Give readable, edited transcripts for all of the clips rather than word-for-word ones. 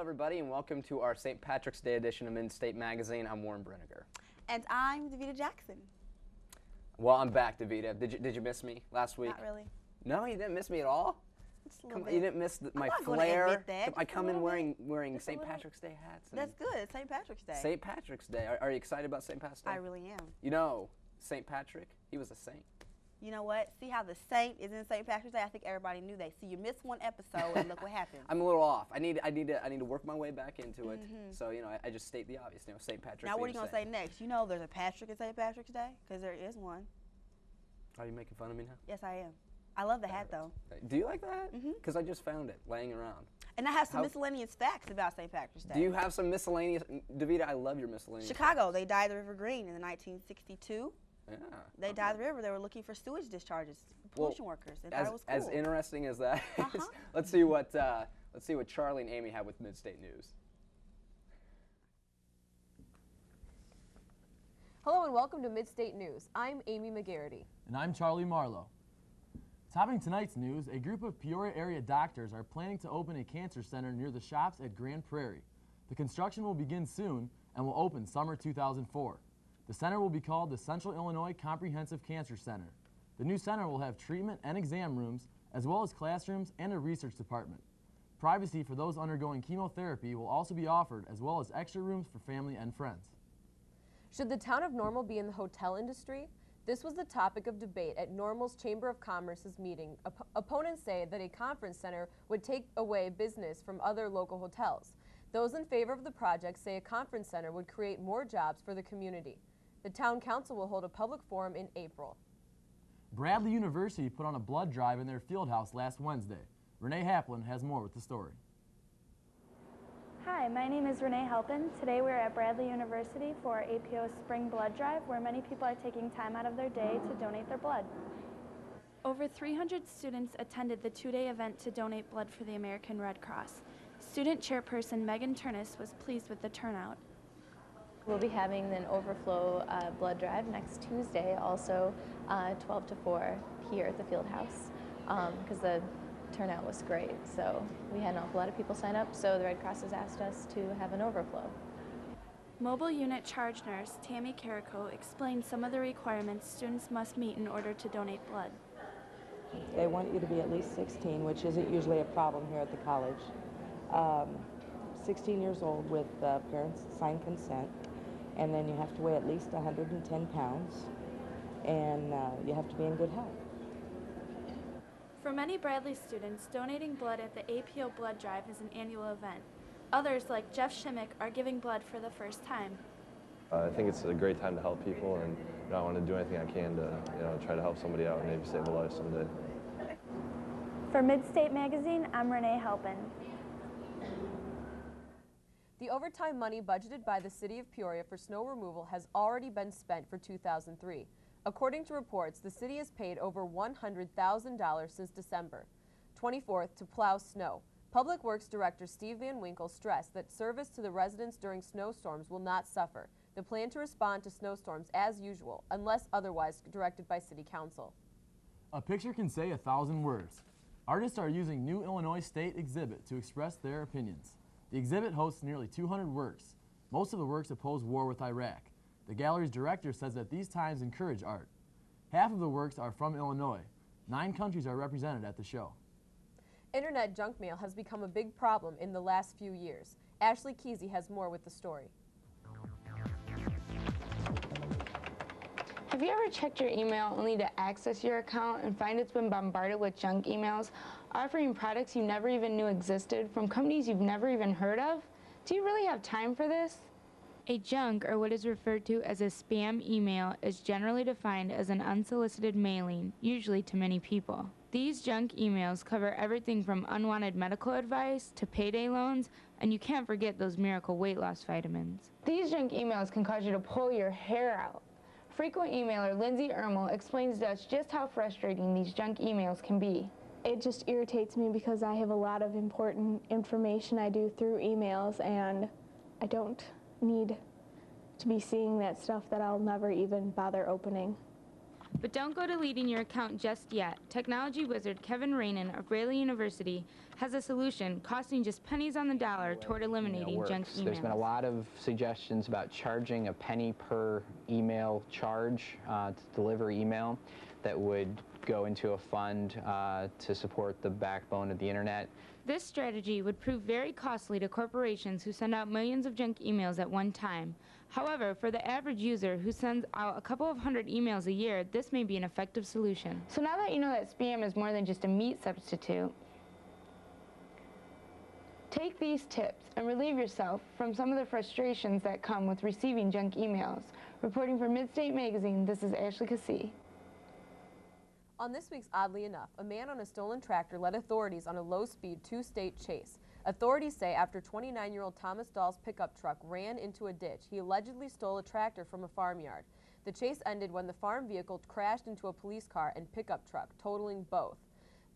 everybody, and welcome to our St. Patrick's Day edition of Midstate Magazine. I'm Warren Brenniger. And I'm Davita Jackson. Well, I'm back, Davita. Did you miss me last week? Not really. No, you didn't miss me at all? Just a little bit. You didn't miss my I'm not flair? gonna admit that. I come in wearing Just a St. little. Patrick's Day hats. That's good. It's St. Patrick's Day. St. Patrick's Day. Are you excited about St. Patrick's Day? I really am. You know, St. Patrick, he was a saint. You know what? See how the saint is in St. Patrick's Day? I think everybody knew that. See, you missed one episode, and look what happened. I'm a little off. I need to work my way back into it. So I just state the obvious. St. Patrick. Now, what are you gonna say next? You know, there's a Patrick in St. Patrick's Day because there is one. Are you making fun of me now? Yes, I am. I love the hat though. Do you like that? Because I just found it laying around. And I have some miscellaneous facts about St. Patrick's Day. Do you have some miscellaneous? Davita, I love your miscellaneous. Chicago, they dyed the River green in 1962. Yeah. They dyed the river. They were looking for sewage discharges, pollution workers. They thought it was cool. As interesting as that is, let's see what Charlie and Amy have with Midstate News. Hello and welcome to Midstate News. I'm Amy McGarity. And I'm Charlie Marlowe. Topping tonight's news, a group of Peoria area doctors are planning to open a cancer center near the shops at Grand Prairie. The construction will begin soon and will open summer 2004. The center will be called the Central Illinois Comprehensive Cancer Center. The new center will have treatment and exam rooms, as well as classrooms and a research department. Privacy for those undergoing chemotherapy will also be offered, as well as extra rooms for family and friends. Should the town of Normal be in the hotel industry? This was the topic of debate at Normal's Chamber of Commerce's meeting. Opponents say that a conference center would take away business from other local hotels. Those in favor of the project say a conference center would create more jobs for the community. The town council will hold a public forum in April. Bradley University put on a blood drive in their field house last Wednesday. Renee Haplin has more with the story. Hi, my name is Renee Halpin. Today we're at Bradley University for our APO Spring Blood Drive, where many people are taking time out of their day to donate their blood. Over 300 students attended the two-day event to donate blood for the American Red Cross. Student chairperson Megan Turnus was pleased with the turnout. We'll be having an overflow blood drive next Tuesday, also 12 to 4 here at the field house, because the turnout was great. So we had an awful lot of people sign up, so the Red Cross has asked us to have an overflow. Mobile unit charge nurse Tammy Carrico explained some of the requirements students must meet in order to donate blood. They want you to be at least 16, which isn't usually a problem here at the college. 16 years old with parents' signed consent, and then you have to weigh at least 110 pounds, and you have to be in good health. For many Bradley students, donating blood at the APO Blood Drive is an annual event. Others, like Jeff Shimmick, are giving blood for the first time. I think it's a great time to help people, and I want to do anything I can to try to help somebody out and maybe save a life someday. For Midstate Magazine, I'm Renee Halpin. The overtime money budgeted by the city of Peoria for snow removal has already been spent for 2003. According to reports, the city has paid over $100,000 since December 24th to plow snow. Public Works Director Steve Van Winkle stressed that service to the residents during snowstorms will not suffer. They plan to respond to snowstorms as usual, unless otherwise directed by City Council. A picture can say 1,000 words. Artists are using new Illinois State exhibit to express their opinions. The exhibit hosts nearly 200 works. Most of the works oppose war with Iraq. The gallery's director says that these times encourage art. Half of the works are from Illinois. 9 countries are represented at the show. Internet junk mail has become a big problem in the last few years. Ashley Kesey has more with the story. Have you ever checked your email only to access your account and find it's been bombarded with junk emails offering products you never even knew existed from companies you've never even heard of? Do you really have time for this? A junk, or what is referred to as a spam email, is generally defined as an unsolicited mailing, usually to many people. These junk emails cover everything from unwanted medical advice to payday loans, and you can't forget those miracle weight loss vitamins. These junk emails can cause you to pull your hair out. Frequent emailer Lindsay Ermel explains to us just how frustrating these junk emails can be. It just irritates me because I have a lot of important information I do through emails, and I don't need to be seeing that stuff that I'll never even bother opening. But don't go deleting your account just yet. Technology wizard Kevin Rainin of Braley University has a solution costing just pennies on the dollar toward eliminating junk emails. There's been a lot of suggestions about charging a penny per email charge to deliver email that would go into a fund to support the backbone of the internet. This strategy would prove very costly to corporations who send out millions of junk emails at one time. However, for the average user who sends out a couple of hundred emails a year, this may be an effective solution. So now that you know that spam is more than just a meat substitute, take these tips and relieve yourself from some of the frustrations that come with receiving junk emails. Reporting for Midstate Magazine, this is Ashley Cassie. On this week's Oddly Enough, a man on a stolen tractor led authorities on a low-speed two-state chase. Authorities say after 29-year-old Thomas Dahl's pickup truck ran into a ditch, he allegedly stole a tractor from a farmyard. The chase ended when the farm vehicle crashed into a police car and pickup truck, totaling both.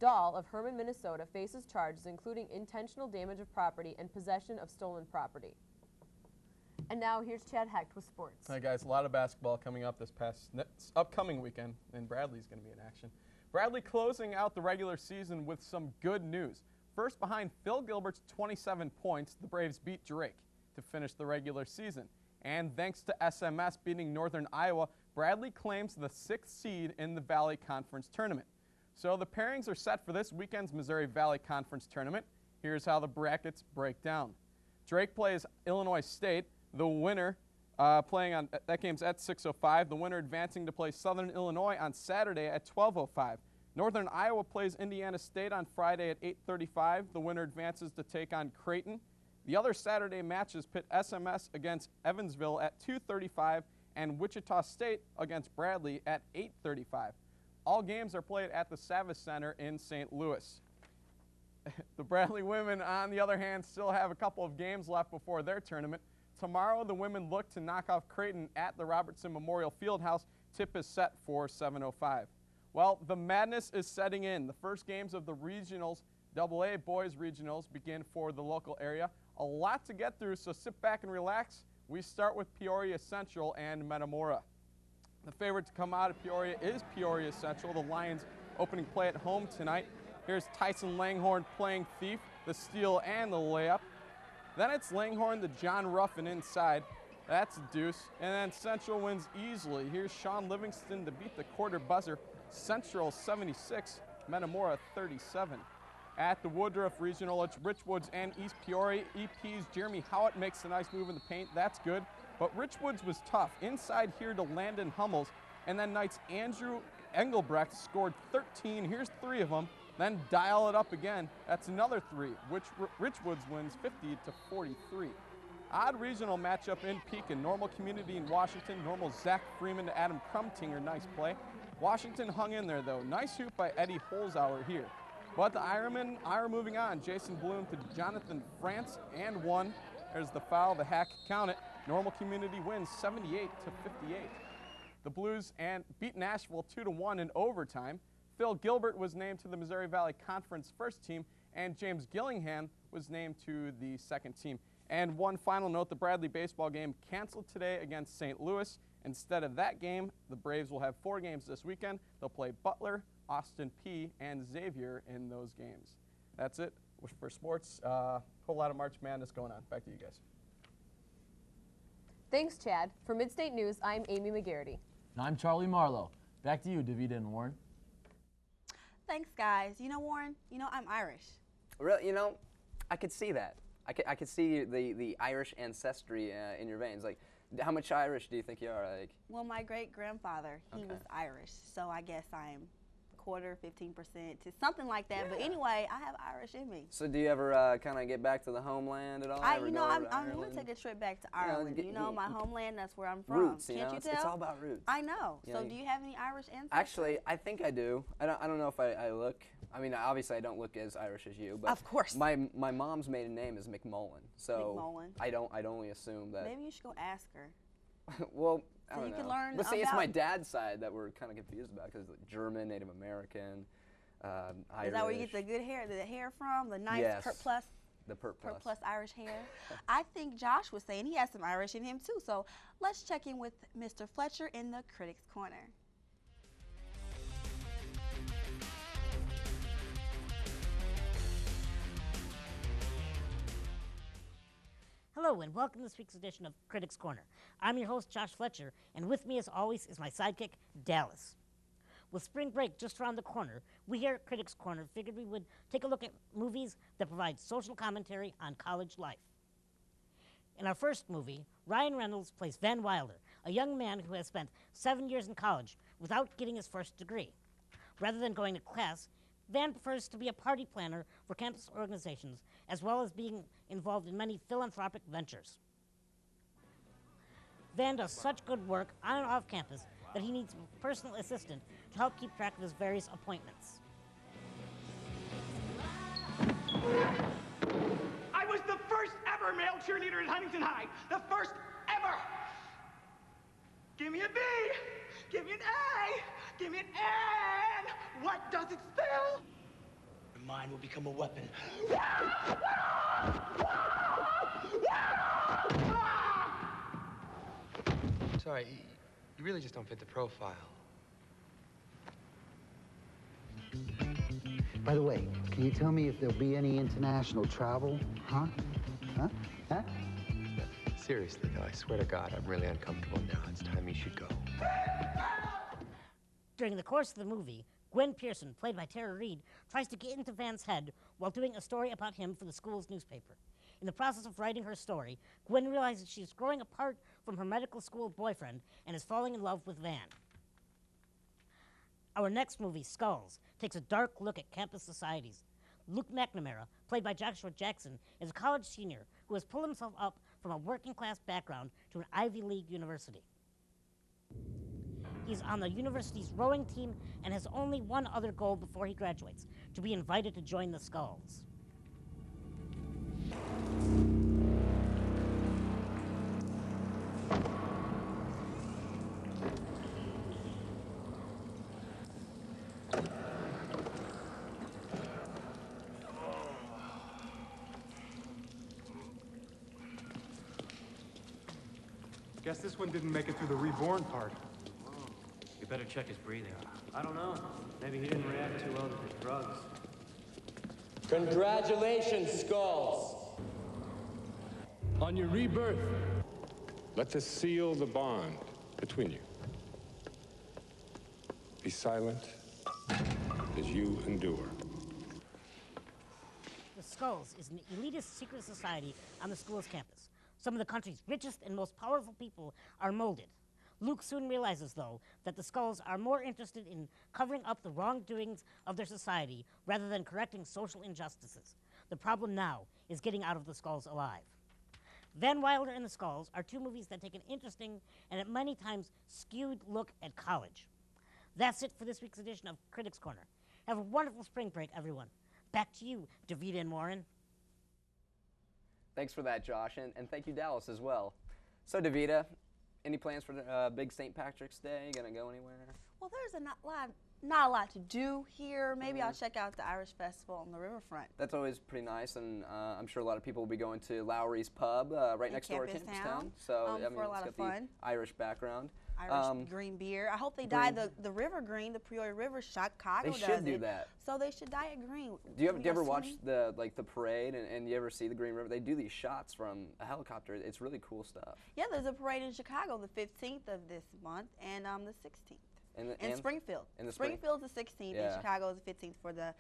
Dahl of Herman, Minnesota, faces charges including intentional damage of property and possession of stolen property. And now here's Chad Hecht with sports. Hi guys, a lot of basketball coming up this upcoming weekend, and Bradley's going to be in action. Bradley closing out the regular season with some good news. First behind Phil Gilbert's 27 points, the Braves beat Drake to finish the regular season. And thanks to SMS beating Northern Iowa, Bradley claims the 6th seed in the Valley Conference Tournament. So the pairings are set for this weekend's Missouri Valley Conference Tournament. Here's how the brackets break down. Drake plays Illinois State. The winner playing on that game's at 6:05. The winner advancing to play Southern Illinois on Saturday at 12:05. Northern Iowa plays Indiana State on Friday at 8:35. The winner advances to take on Creighton. The other Saturday matches pit SMS against Evansville at 2:35 and Wichita State against Bradley at 8:35. All games are played at the Savas Center in St. Louis. The Bradley women, on the other hand, still have a couple of games left before their tournament. Tomorrow, the women look to knock off Creighton at the Robertson Memorial Fieldhouse. Tip is set for 7:05. Well, the madness is setting in. The first games of the regionals, AA boys regionals, begin for the local area. A lot to get through, so sit back and relax. We start with Peoria Central and Metamora. The favorite to come out of Peoria is Peoria Central. The Lions opening play at home tonight. Here's Tyson Langhorn playing thief, the steal and the layup. Then it's Langhorn to John Ruffin inside. That's a deuce. And then Central wins easily. Here's Sean Livingston to beat the quarter buzzer. Central 76, Metamora 37. At the Woodruff Regional, it's Richwoods and East Peoria. EP's Jeremy Howitt makes a nice move in the paint. That's good. But Richwoods was tough. Inside here to Landon Hummels. And then Knight's Andrew Engelbrecht scored 13. Here's 3 of them. Then dial it up again. That's another 3, which Richwoods wins 50-43. Odd regional matchup in Pekin. Normal Community in Washington. Normal Zach Freeman to Adam Krumtinger. Nice play. Washington hung in there, though. Nice hoop by Eddie Holzauer here. But the Ironmen are moving on. Jason Bloom to Jonathan France and 1. There's the foul. The hack count it. Normal Community wins 78-58. The Blues beat Nashville 2-1 in overtime. Phil Gilbert was named to the Missouri Valley Conference first team, and James Gillingham was named to the second team. And one final note, the Bradley baseball game canceled today against St. Louis. Instead of that game, the Braves will have 4 games this weekend. They'll play Butler, Austin Peay, and Xavier in those games. That's it for sports. Whole lot of March Madness going on. Back to you guys. Thanks, Chad. For Midstate News, I'm Amy McGarity. And I'm Charlie Marlowe. Back to you, Davida and Warren. Thanks, guys. You know, Warren, I'm Irish. Really, I could see that. I could see the Irish ancestry in your veins. Like, how much Irish do you think you are? Like, well, my great-grandfather, he was Irish, so I guess I'm quarter, 15% to something like that. Yeah. But anyway, I have Irish in me. So do you ever kind of get back to the homeland at all? I'm going to take a trip back to Ireland. My homeland, that's where I'm from. Roots, Can't you tell? It's all about roots. I know. So do you have any Irish ancestors? Actually, I think I do. I don't know if I look. I mean, obviously I don't look as Irish as you, but of course. My mom's maiden name is McMullen. So McMullen. I'd only assume that. Maybe you should go ask her. Well, I so don't you know. can learn but see, it's my dad's side that we're kind of confused about because like German, Native American, Irish. Is that where you get the good hair, the hair from? The nice pert plus? The pert plus Irish hair. I think Josh was saying he has some Irish in him too. So let's check in with Mr. Fletcher in the Critics Corner. Hello and welcome to this week's edition of Critics Corner. I'm your host, Josh Fletcher, and with me as always is my sidekick, Dallas. With spring break just around the corner, we here at Critics Corner figured we would take a look at movies that provide social commentary on college life. In our first movie, Ryan Reynolds plays Van Wilder, a young man who has spent 7 years in college without getting his first degree. Rather than going to class, Van prefers to be a party planner for campus organizations, as well as being involved in many philanthropic ventures. Van does such good work on and off campus that he needs a personal assistant to help keep track of his various appointments. I was the first ever male cheerleader at Huntington High. The first ever. Give me a B. Give me an A. Give me an N. What does it spell? Your mind will become a weapon. Sorry, you really just don't fit the profile. By the way, can you tell me if there'll be any international travel? Huh? Huh? Huh? Seriously, though, I swear to God, I'm really uncomfortable now. It's time you should go. During the course of the movie, Gwen Pearson, played by Tara Reid, tries to get into Van's head while doing a story about him for the school's newspaper. In the process of writing her story, Gwen realizes she's growing apart from her medical school boyfriend and is falling in love with Van. Our next movie, Skulls, takes a dark look at campus societies. Luke McNamara, played by Joshua Jackson, is a college senior who has pulled himself up from a working-class background to an Ivy League university. He's on the university's rowing team and has only one other goal before he graduates, to be invited to join the Skulls. Guess this one didn't make it through the reborn part. You better check his breathing. I don't know. Maybe he didn't react too well to the drugs. Congratulations, Skulls. On your rebirth, let this seal the bond between you. Be silent as you endure. The Skulls is an elitist secret society on the school's campus. Some of the country's richest and most powerful people are molded. Luke soon realizes, though, that the Skulls are more interested in covering up the wrongdoings of their society rather than correcting social injustices. The problem now is getting out of the Skulls alive. Van Wilder and the Skulls are two movies that take an interesting and at many times skewed look at college. That's it for this week's edition of Critics Corner. Have a wonderful spring break, everyone. Back to you, Davida and Warren. Thanks for that, Josh, and thank you, Dallas, as well. So, Davida, any plans for big St. Patrick's Day? Gonna go anywhere? Well, there's not a lot to do here. Maybe I'll check out the Irish Festival on the riverfront. That's always pretty nice, and I'm sure a lot of people will be going to Lowry's Pub right next door to Campus Town. So, I mean, for a lot it's of got fun. the Irish background. Irish green beer. I hope they dye the river green, the Peoria River. Chicago does it. They should do that. So they should dye it green. Do you ever watch the parade and you ever see the Green River? They do these shots from a helicopter. It's really cool stuff. Yeah, there's a parade in Chicago the 15th of this month and the 16th. In Springfield. Springfield's the 16th and Chicago is the 15th for the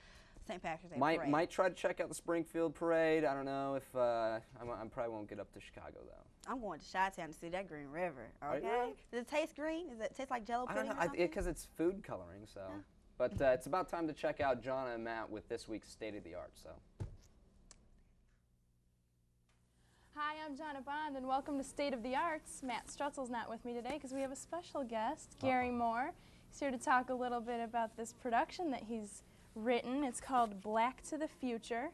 St. Patrick's Day parade. Might try to check out the Springfield parade. I don't know if I probably won't get up to Chicago though. I'm going to Chi-Town to see that Green River. Okay. Really? Does it taste green? Does it taste like Jello pudding? I don't know. Because it's food coloring. So, but it's about time to check out John and Matt with this week's State of the Art. So. Hi, I'm Jonna Bond, and welcome to State of the Arts. Matt Strutzel's not with me today because we have a special guest, Gary Moore. He's here to talk a little bit about this production that he's written. It's called Black to the Future.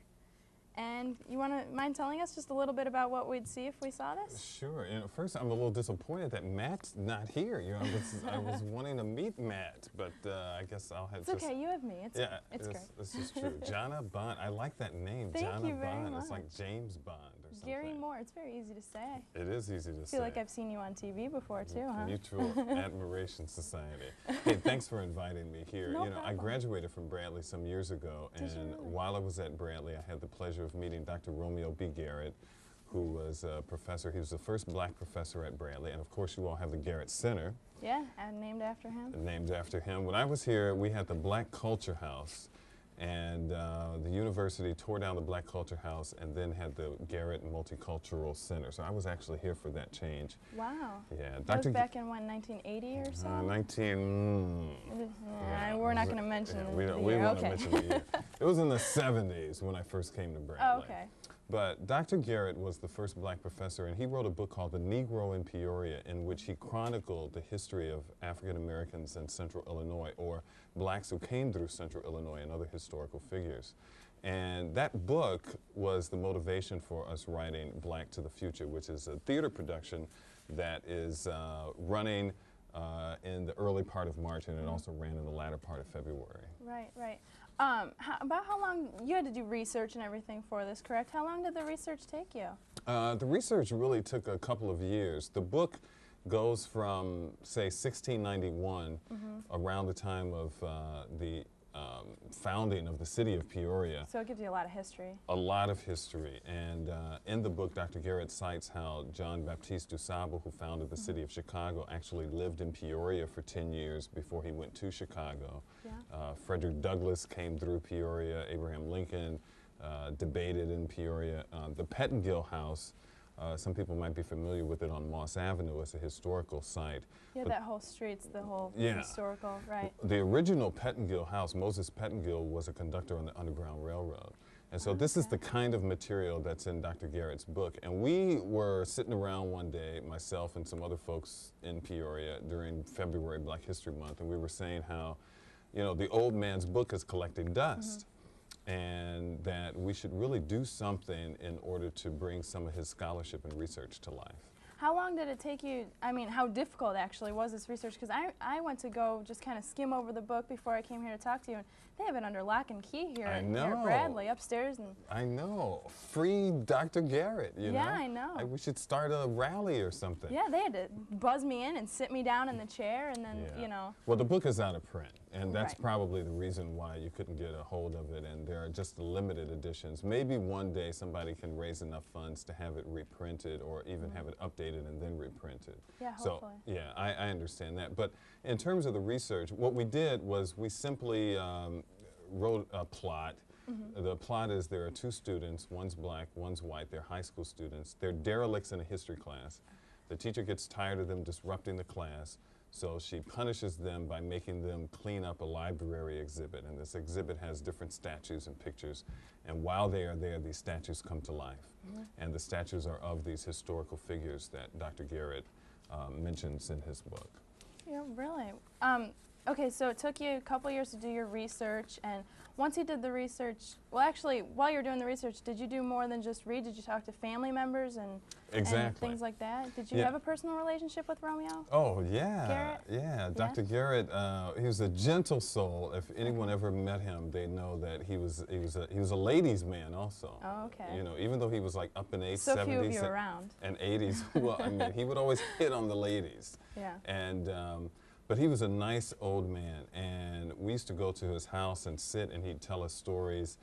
And you mind telling us just a little bit about what we'd see if we saw this? Sure. First, I'm a little disappointed that Matt's not here. I was wanting to meet Matt, but I guess I'll have. It's okay. You have me. It's great. This is true. Jonna Bond. I like that name. Thank Jonna you very Bond. much. It's like James Bond or something. Gary Moore. It's very easy to say. It is easy to say. I feel like I've seen you on TV before too, huh? Mutual Admiration Society. Hey, thanks for inviting me here. No problem. I graduated from Bradley some years ago, and while I was at Bradley, I had the pleasure of meeting Dr. Romeo B. Garrett, who was a professor. He was the first black professor at Bradley. And of course, you all have the Garrett Center. Yeah, and named after him. Named after him. When I was here, we had the Black Culture House. And the university tore down the Black Culture House and then had the Garrett Multicultural Center. So I was actually here for that change. Wow. Yeah. That was back in, what, 1980 or so? We're not going to mention the we year. won't mention the year. It was in the 70s when I first came to Bradley. Oh, okay. But Dr. Garrett was the first black professor, and he wrote a book called The Negro in Peoria, in which he chronicled the history of African Americans in Central Illinois, or blacks who came through Central Illinois, and other historical figures. And that book was the motivation for us writing Black to the Future, which is a theater production that is running in the early part of March, and it also ran in the latter part of February. Right, right. About how long, you had to do research and everything for this, correct? How long did the research take you? The research really took a couple of years. The book goes from, say, 1691, around the time of the founding of the city of Peoria. So it gives you a lot of history. A lot of history. And in the book, Dr. Garrett cites how John Baptiste du Sable, who founded the city of Chicago, actually lived in Peoria for 10 years before he went to Chicago. Yeah. Frederick Douglass came through Peoria. Abraham Lincoln debated in Peoria. The Pettingill House, some people might be familiar with it on Moss Avenue. It's a historical site. Yeah, that whole street's the whole historical, right. The original Pettingill House, Moses Pettingill, was a conductor on the Underground Railroad. And so this is the kind of material that's in Dr. Garrett's book. And we were sitting around one day, myself and some other folks in Peoria during February Black History Month, and we were saying how, you know, the old man's book is collecting dust. And that we should really do something in order to bring some of his scholarship and research to life. How long did it take you, I mean, how difficult actually was this research? Because I went to go just kind of skim over the book before I came here to talk to you, and they have it under lock and key here, here at Bradley, upstairs. And I know. Free Dr. Garrett, you know? Yeah, I know. We should start a rally or something. Yeah, they had to buzz me in and sit me down in the chair, and then, you know. Well, the book is out of print, and that's probably the reason why you couldn't get a hold of it, and there are just limited editions. Maybe one day somebody can raise enough funds to have it reprinted, or even have it updated and then reprinted. Yeah, hopefully. So, yeah, I understand that. But in terms of the research, what we did was we simply wrote a plot. The plot is there are two students, one's black, one's white, they're high school students. They're derelicts in a history class. The teacher gets tired of them disrupting the class, so she punishes them by making them clean up a library exhibit. And this exhibit has different statues and pictures. And while they are there, these statues come to life. And the statues are of these historical figures that Dr. Garrett mentions in his book. Yeah, really. Okay, so it took you a couple years to do your research, and once you did the research, well, actually, while you were doing the research, did you do more than just read? Did you talk to family members and things like that? Did you have a personal relationship with Romeo? Oh, yeah. Garrett? Yeah, Dr. Garrett, he was a gentle soul. If anyone ever met him, they know that he was a ladies' man also. Oh, okay. You know, even though he was like up in age so 70s few of you around. and 80s, well, I mean, he would always hit on the ladies. Yeah. And but he was a nice old man, and we used to go to his house and sit, and he'd tell us stories.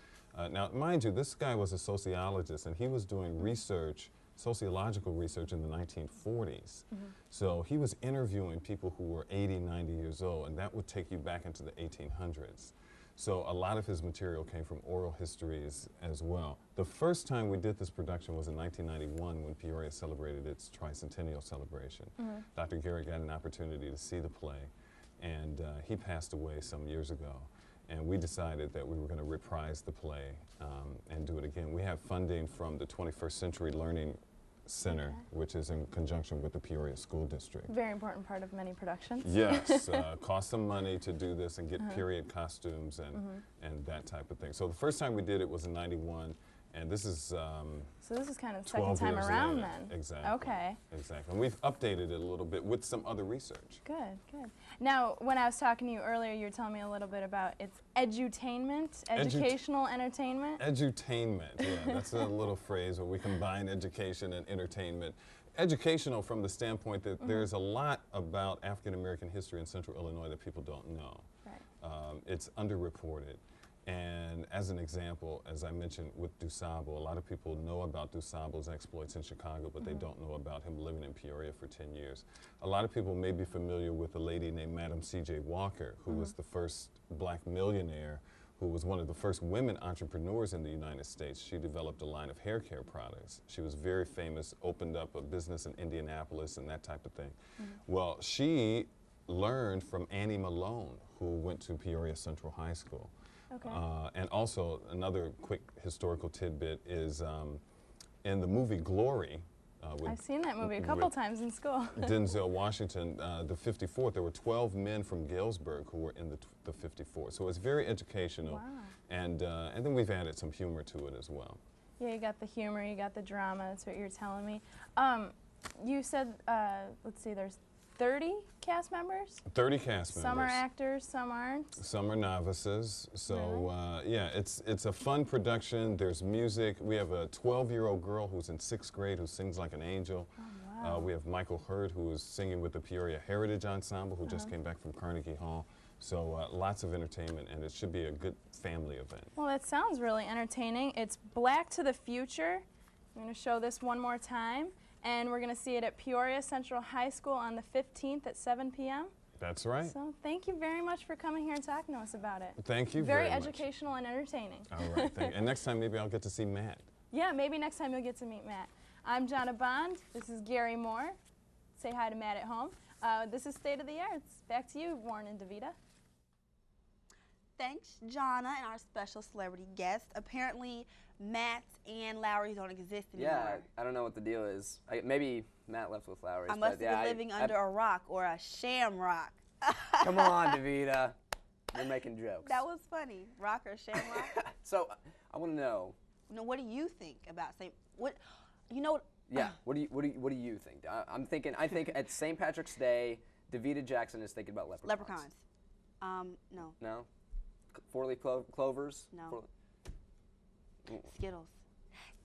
Now, mind you, this guy was a sociologist, and he was doing research, sociological research in the 1940s. So he was interviewing people who were 80, 90 years old, and that would take you back into the 1800s. So a lot of his material came from oral histories as well. The first time we did this production was in 1991 when Peoria celebrated its tricentennial celebration. Dr. Garrett got an opportunity to see the play, and he passed away some years ago. And we decided that we were going to reprise the play and do it again. We have funding from the 21st Century Learning Center, which is in conjunction with the Peoria School District. Very important part of many productions. Yes, cost some money to do this and get period costumes and that type of thing. So the first time we did it was in '91, and this is so this is kind of the second time around then. Exactly. Okay. Exactly. And we've updated it a little bit with some other research. Good, good. Now, when I was talking to you earlier, you were telling me a little bit about its edutainment, educational entertainment. Edutainment, yeah, that's a little phrase where we combine education and entertainment. Educational from the standpoint that there's a lot about African American history in Central Illinois that people don't know. Right. It's underreported. And as an example, as I mentioned with DuSable, a lot of people know about DuSable's exploits in Chicago, but they don't know about him living in Peoria for 10 years. A lot of people may be familiar with a lady named Madam C.J. Walker, who was the first black millionaire, who was one of the first women entrepreneurs in the United States. She developed a line of hair care products. She was very famous, opened up a business in Indianapolis and that type of thing. Well, she learned from Annie Malone, who went to Peoria Central High School. Okay. And also, another quick historical tidbit is in the movie Glory. I've seen that movie a couple times in school. Denzel Washington, the 54th, there were 12 men from Galesburg who were in the 54th. So it's very educational. Wow. And then we've added some humor to it as well. Yeah, you got the humor, you got the drama, that's what you're telling me. You said, let's see, there's 30 cast members? 30 cast members. Some are actors, some aren't? Some are novices. So yeah, it's a fun production. There's music. We have a 12-year-old girl who's in 6th grade who sings like an angel. Oh, wow. We have Michael Hurd, who is singing with the Peoria Heritage Ensemble, who just came back from Carnegie Hall. So lots of entertainment, and it should be a good family event. Well, that sounds really entertaining. It's Black to the Future. I'm going to show this one more time. And we're going to see it at Peoria Central High School on the 15th at 7 p.m. That's right. So thank you very much for coming here and talking to us about it. Thank you very much. Very educational and entertaining. All right, thank you. And next time maybe I'll get to see Matt. Yeah, maybe next time you'll get to meet Matt. I'm Jonna Bond. This is Gary Moore. Say hi to Matt at home. This is State of the Arts. Back to you, Warren and Davita. Thanks, Jonna, and our special celebrity guest. Apparently, Matt's and Lowry's don't exist anymore. Yeah, I don't know what the deal is. Maybe Matt left with Lowry's. I must have been living under a rock or a sham rock. Come on, Davita. You're making jokes. That was funny. Rock or sham rock? So, I want to know. No, what do you think about St. What? You know. Yeah. What do you think? I think at St. Patrick's Day, Davita Jackson is thinking about leprechauns. No. No. Four-leaf clovers. No. Skittles.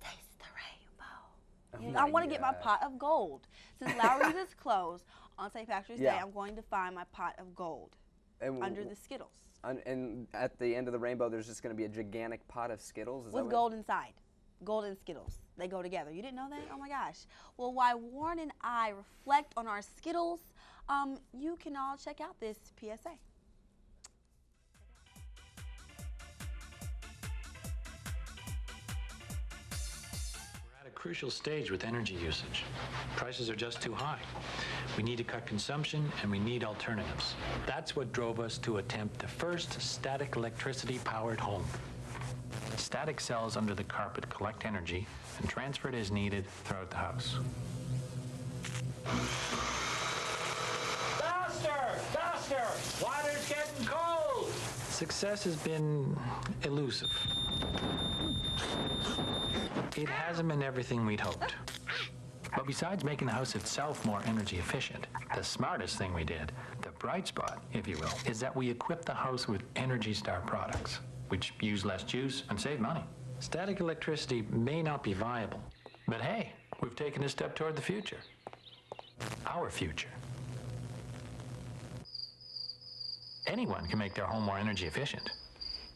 Taste the rainbow. Oh I want to get my pot of gold. Since Lowry's is closed on St. Patrick's Day, I'm going to find my pot of gold under the Skittles. And at the end of the rainbow, there's just going to be a gigantic pot of Skittles? With gold inside. Gold and Skittles. They go together. You didn't know that? Oh my gosh. Well, while Warren and I reflect on our Skittles, you can all check out this PSA. Crucial stage with energy usage. Prices are just too high. We need to cut consumption and we need alternatives. That's what drove us to attempt the first static electricity powered home. Static cells under the carpet collect energy and transfer it as needed throughout the house. Faster! Faster! Water's getting cold! Success has been elusive. It hasn't been everything we'd hoped. But besides making the house itself more energy efficient, the smartest thing we did, the bright spot, if you will, is that we equipped the house with Energy Star products, which use less juice and save money. Static electricity may not be viable, but hey, we've taken a step toward the future. Our future. Anyone can make their home more energy efficient.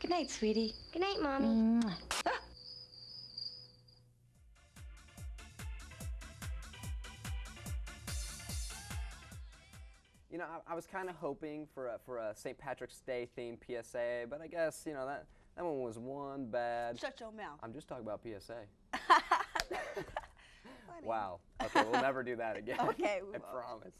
Good night, sweetie. Good night, Mommy. You know, I was kind of hoping for a St. Patrick's Day themed PSA, but I guess, you know, that one was one bad. Shut your mouth. I'm just talking about PSA. Wow. Okay, we'll never do that again. Okay, I promise.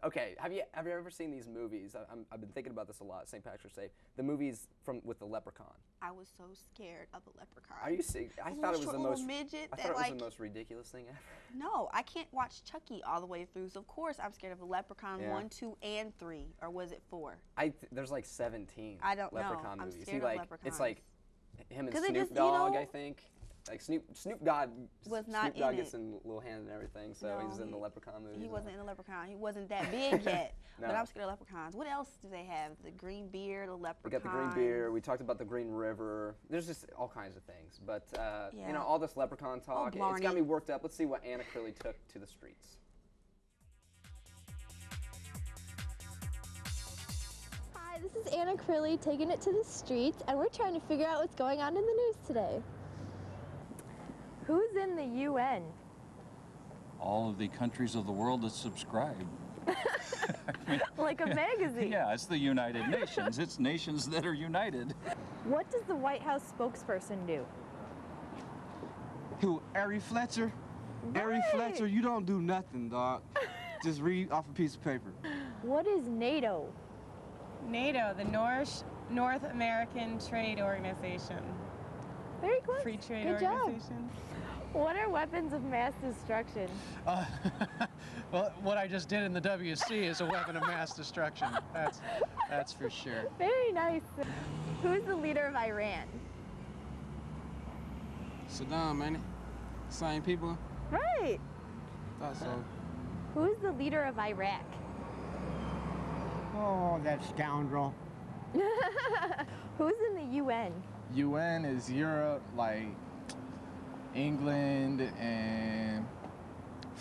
Okay, have you ever seen these movies? I've been thinking about this a lot. St. Patrick's Day, the movies with the leprechaun. I was so scared of the leprechaun. Are you serious? I thought it was the most. Midget I thought it was the most ridiculous thing ever. No, I can't watch Chucky all the way through. So of course I'm scared of the Leprechaun 1, 2, and 3, or was it 4? There's like 17. I don't know. Leprechaun I'm movies. scared of leprechauns. It's like him and 'Cause Snoop Dogg, I think. Like Snoop Dogg was not Snoop Dogg in gets it. in Little Hand and everything, so No, he's in the Leprechaun movie. He wasn't in the Leprechaun. He wasn't that big yet. No. But I'm scared of leprechauns. What else do they have? The green beard, the leprechaun. We got the Green Beard. We talked about the Green River. There's just all kinds of things. But you know, all this leprechaun talk, it's got me worked up. Let's see what Anna Crilly took to the streets. Hi this is Anna Crilly taking it to the streets, and we're trying to figure out what's going on in the news today. Who's in the UN? All of the countries of the world that subscribe. Like a magazine. Yeah, it's the United Nations. It's nations that are united. What does the White House spokesperson do? Who? Ari Fletcher? Right. Ari Fletcher, you don't do nothing, dog. Just read off a piece of paper. What is NATO? NATO, the North American Trade Organization. Very close. Free trade Good organization. Job. What are weapons of mass destruction? Well, what I just did in the WC is a weapon of mass destruction. That's for sure. Very nice. Who's the leader of Iran? Saddam, ain't it? Same people? Right. Thought so. Who's the leader of Iraq? Oh, that scoundrel. Who's in the UN? UN is Europe, like England and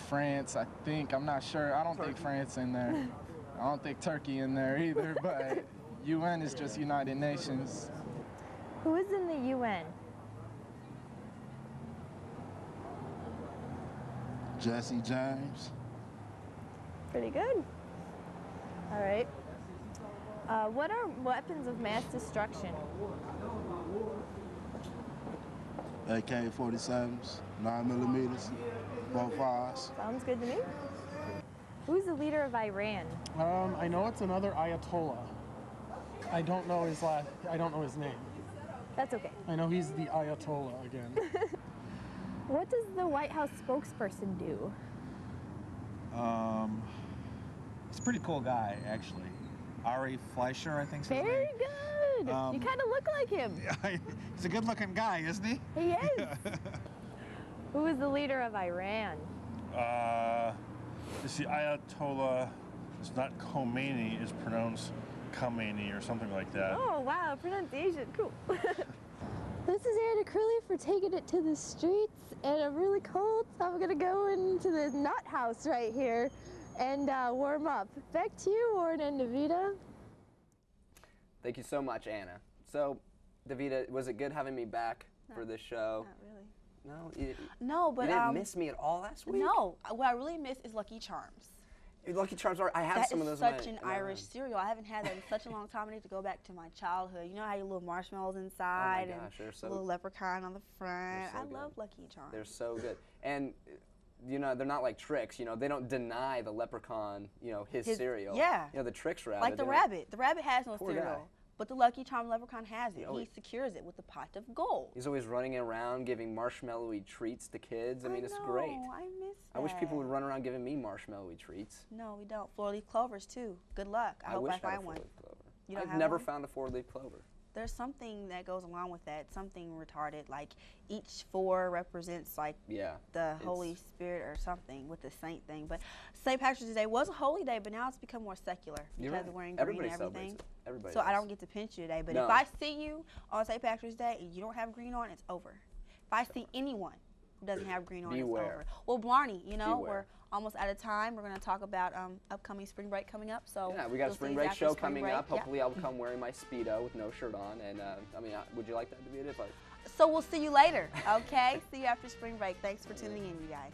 France, I think. I'm not sure. I don't think France in there. I don't think Turkey in there either, but UN is just United Nations. Who is in the UN? Jesse James. Pretty good. All right. What are weapons of mass destruction? AK-47s, 9mm, both eyes. Sounds good to me. Who's the leader of Iran? I know it's another Ayatollah. I don't know his name. That's okay. I know he's the Ayatollah again. What does the White House spokesperson do? He's a pretty cool guy, actually. Ari Fleischer, I think. Very good. You kind of look like him. He's a good-looking guy, isn't he? He is. Who is the leader of Iran? It's the Ayatollah. It's not Khomeini. It's pronounced Khomeini or something like that. Oh, wow. Pronunciation. Cool. This is Anna Crilly for taking it to the streets, and I'm really cold, so I'm going to go into the nut house right here and warm up. Back to you, Warren and Davida. Thank you so much, Anna. So, Davida, was it good having me back for this show? Not No? really. No, but you didn't miss me at all last week? No. What I really miss is Lucky Charms. Lucky Charms I have some of those. That is such an Irish cereal. I haven't had that in such a long time. I need to go back to my childhood. You know how you little marshmallows inside they're so and a little leprechaun on the front. So I love Lucky Charms. They're so good. And you know, they're not like Trix. You know, they don't deny the leprechaun, you know, his cereal. Yeah. You know, the Trix rabbit. Like the rabbit. The rabbit has no cereal. Guy. But the Lucky Charm leprechaun has it. He secures it with a pot of gold. He's always running around giving marshmallowy treats to kids. I mean, it's great. I miss that. I wish people would run around giving me marshmallowy treats. No, we don't. Four-leaf clovers, too. Good luck. I hope I find one. You don't I've have never one? found a four-leaf clover. There's something that goes along with that, something retarded, like each four represents like the Holy Spirit or something with the saint thing. But St. Patrick's Day was a holy day, but now it's become more secular because of wearing green and everything. Everybody so I don't get to pinch you today, but if I see you on St. Patrick's Day and you don't have green on, it's over. If I see anyone who doesn't have green on, it's over. Well, Blarney, you know, we're almost out of time. We're going to talk about upcoming spring break coming up. So yeah, we got a spring break show coming up. Hopefully I'll come wearing my Speedo with no shirt on. And I mean, would you like that to be it? So we'll see you later, okay? See you after spring break. Thanks for tuning in, you guys.